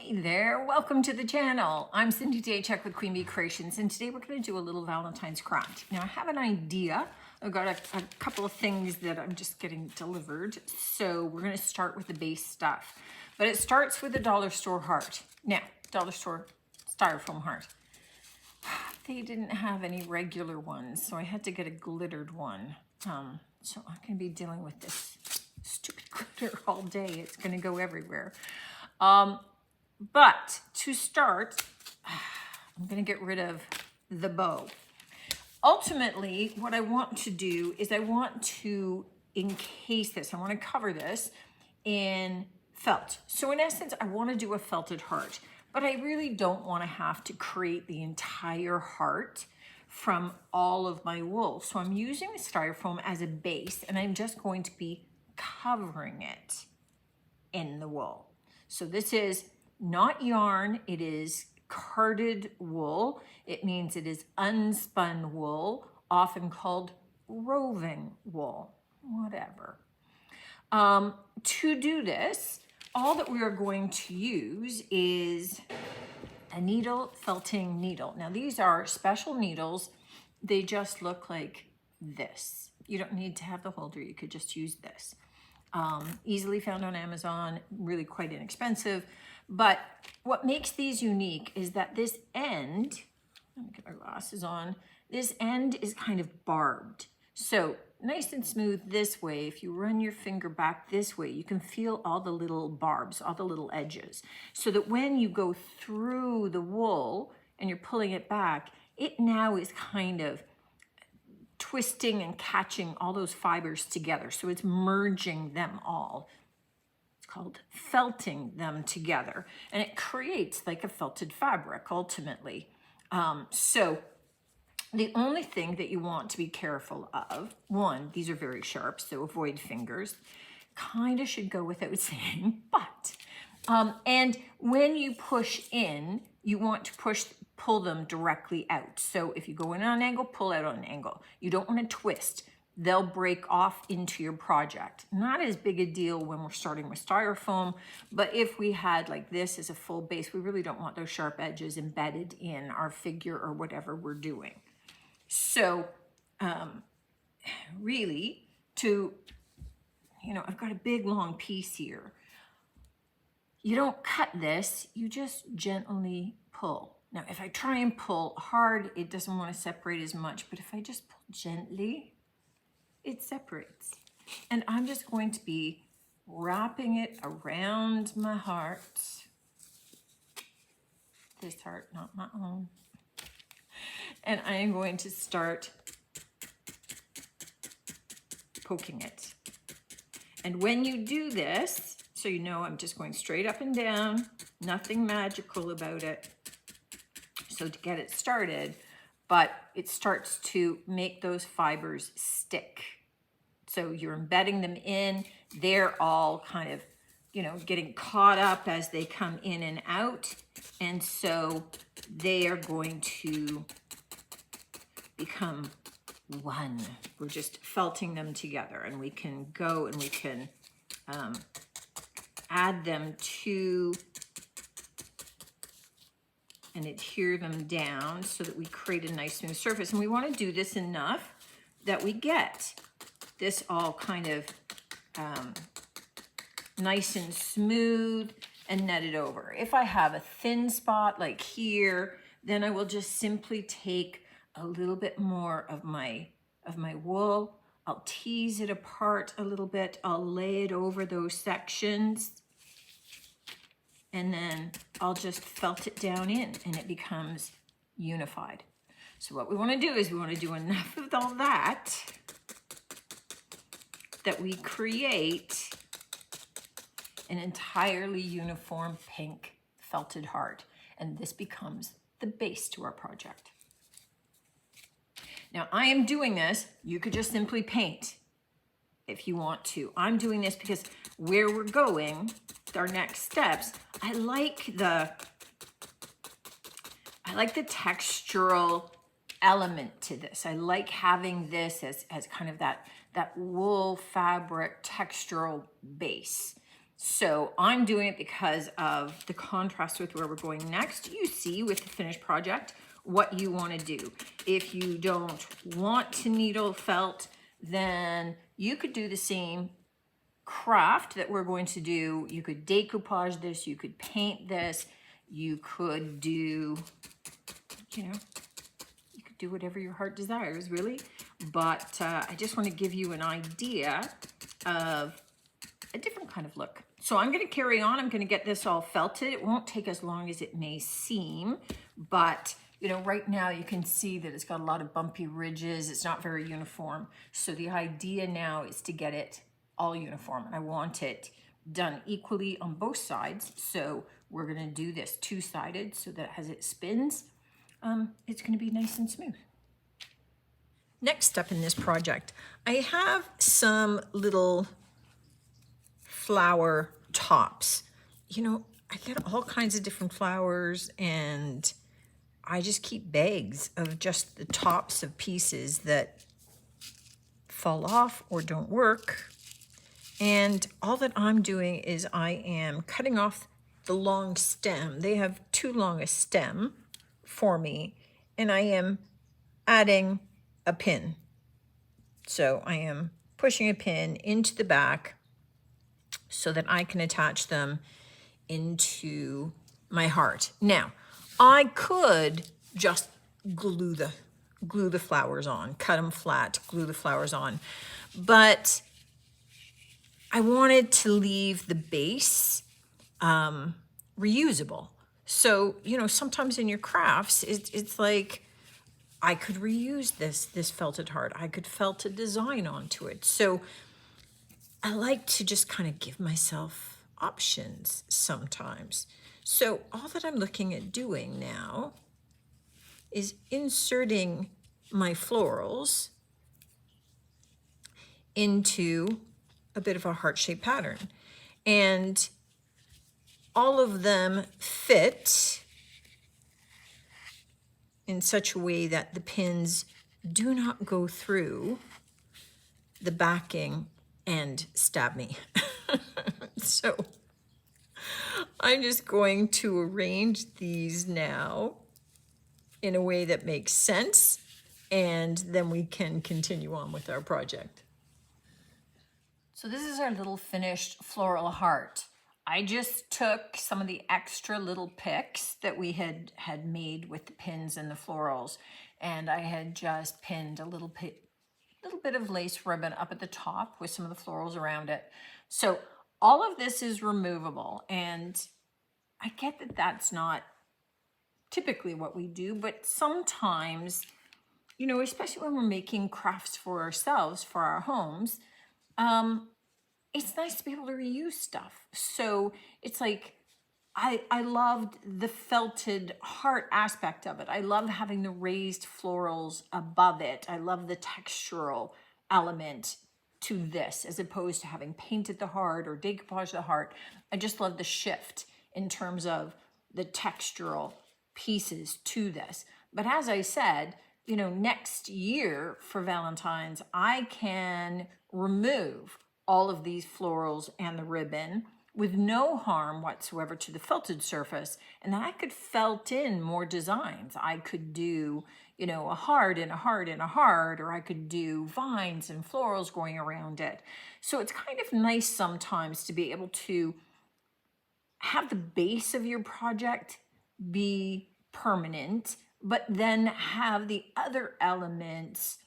Hey there, welcome to the channel. I'm Cindy Daycheck with Queen Bee Creations, and today we're going to do a little Valentine's craft. Now I have an idea. I've got a couple of things that I'm just getting delivered. So we're going to start with the base stuff. But it starts with a dollar store heart. Now, dollar store styrofoam heart. They didn't have any regular ones, so I had to get a glittered one. So I'm going to be dealing with this stupid glitter all day. It's going to go everywhere. But to start, I'm going to get rid of the bow. Ultimately, what I want to do is I want to encase this. I want to cover this in felt. So in essence, I want to do a felted heart, but I really don't want to have to create the entire heart from all of my wool. So I'm using the styrofoam as a base, and I'm just going to be covering it in the wool. So this is not yarn, it is carded wool. It means it is unspun wool, often called roving wool, whatever. To do this, all that we are going to use is a needle felting needle. Now these are special needles. They just look like this. You don't need to have the holder, you could just use this. Easily found on Amazon, really quite inexpensive. But what makes these unique is that this end, let me get my glasses on, this end is kind of barbed. So nice and smooth this way. If you run your finger back this way, you can feel all the little barbs, all the little edges. So that when you go through the wool and you're pulling it back, it now is kind of twisting and catching all those fibers together. So it's merging them all. It's called felting them together. And it creates like a felted fabric ultimately. So the only thing that you want to be careful of, one, these are very sharp, so avoid fingers. Kind of should go without saying, but, and when you push in, you want to pull them directly out. So if you go in on an angle, pull out on an angle. You don't want to twist. They'll break off into your project. Not as big a deal when we're starting with styrofoam, but if we had like this as a full base, we really don't want those sharp edges embedded in our figure or whatever we're doing. So really I've got a big long piece here. You don't cut this, you just gently pull. Now, if I try and pull hard, it doesn't want to separate as much, but if I just pull gently, it separates. And I'm just going to be wrapping it around my heart. This heart, not my own. And I am going to start poking it. And when you do this, so you know I'm just going straight up and down, nothing magical about it. So to get it started, but it starts to make those fibers stick. So you're embedding them in, they're all kind of, getting caught up as they come in and out. And so they are going to become one. We're just felting them together, and we can go and we can add them to and adhere them down so that we create a nice smooth surface. And we want to do this enough that we get this all kind of nice and smooth and netted over. If I have a thin spot like here, then I will just simply take a little bit more of my wool. I'll tease it apart a little bit. I'll lay it over those sections. And then I'll just felt it down in, and it becomes unified. So what we want to do is we want to do enough of all that we create an entirely uniform pink felted heart. And this becomes the base to our project. Now I am doing this, you could just simply paint if you want to. I'm doing this because where we're going, our next steps, I like the textural element to this. I like having this as kind of that wool fabric textural base. So I'm doing it because of the contrast with where we're going next. You see with the finished project what you want to do. If you don't want to needle felt, then you could do the same craft that we're going to do. You could decoupage this, you could paint this, you could do, you know, you could do whatever your heart desires, really. But I just want to give you an idea of a different kind of look. So I'm going to carry on. I'm going to get this all felted. It won't take as long as it may seem, but you know, right now you can see that it's got a lot of bumpy ridges. It's not very uniform. So the idea now is to get it all uniform. I want it done equally on both sides. So we're going to do this two-sided so that as it spins, it's going to be nice and smooth. Next step in this project, I have some little flower tops. You know, I get all kinds of different flowers and I just keep bags of just the tops of pieces that fall off or don't work. And all that I'm doing is I am cutting off the long stem. They have too long a stem for me, and I am adding a pin. So I am pushing a pin into the back so that I can attach them into my heart. Now, I could just glue the flowers on, cut them flat, glue the flowers on, but I wanted to leave the base reusable. So, you know, sometimes in your crafts, it's like, I could reuse this felted heart. I could felt a design onto it. So I like to just kind of give myself options sometimes. So all that I'm looking at doing now is inserting my florals into a bit of a heart-shaped pattern. And all of them fit in such a way that the pins do not go through the backing and stab me. So I'm just going to arrange these now in a way that makes sense, and then we can continue on with our project. So this is our little finished floral heart. I just took some of the extra little picks that we had made with the pins and the florals, and I had just pinned a little bit of lace ribbon up at the top with some of the florals around it. So all of this is removable, and I get that that's not typically what we do, but sometimes, you know, especially when we're making crafts for ourselves, for our homes, it's nice to be able to reuse stuff. So it's like, I loved the felted heart aspect of it. I love having the raised florals above it. I love the textural element to this as opposed to having painted the heart or decoupaged the heart. I just love the shift in terms of the textural pieces to this. But as I said, you know, next year for Valentine's, I can remove all of these florals and the ribbon with no harm whatsoever to the felted surface, and then I could felt in more designs. I could do, you know, a heart and a heart and a heart, or I could do vines and florals going around it. So it's kind of nice sometimes to be able to have the base of your project be permanent, but then have the other elements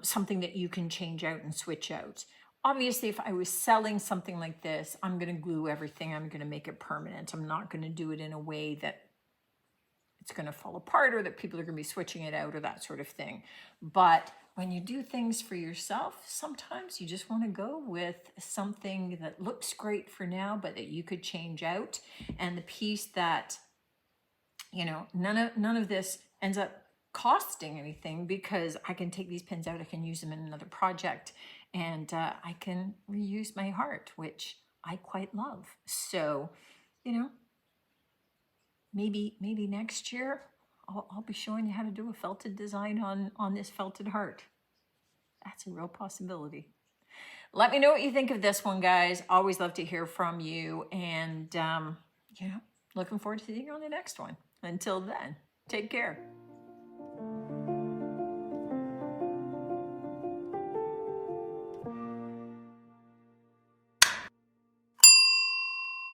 something that you can change out and switch out. Obviously, if I was selling something like this, I'm going to glue everything. I'm going to make it permanent. I'm not going to do it in a way that it's going to fall apart or that people are going to be switching it out or that sort of thing. But when you do things for yourself, sometimes you just want to go with something that looks great for now, but that you could change out. And the piece that, you know, none of this ends up costing anything because I can take these pins out, I can use them in another project, and I can reuse my heart, which I quite love. So, you know, maybe next year I'll be showing you how to do a felted design on this felted heart. That's a real possibility. Let me know what you think of this one, guys. Always love to hear from you. And, you know, looking forward to seeing you on the next one. Until then, take care.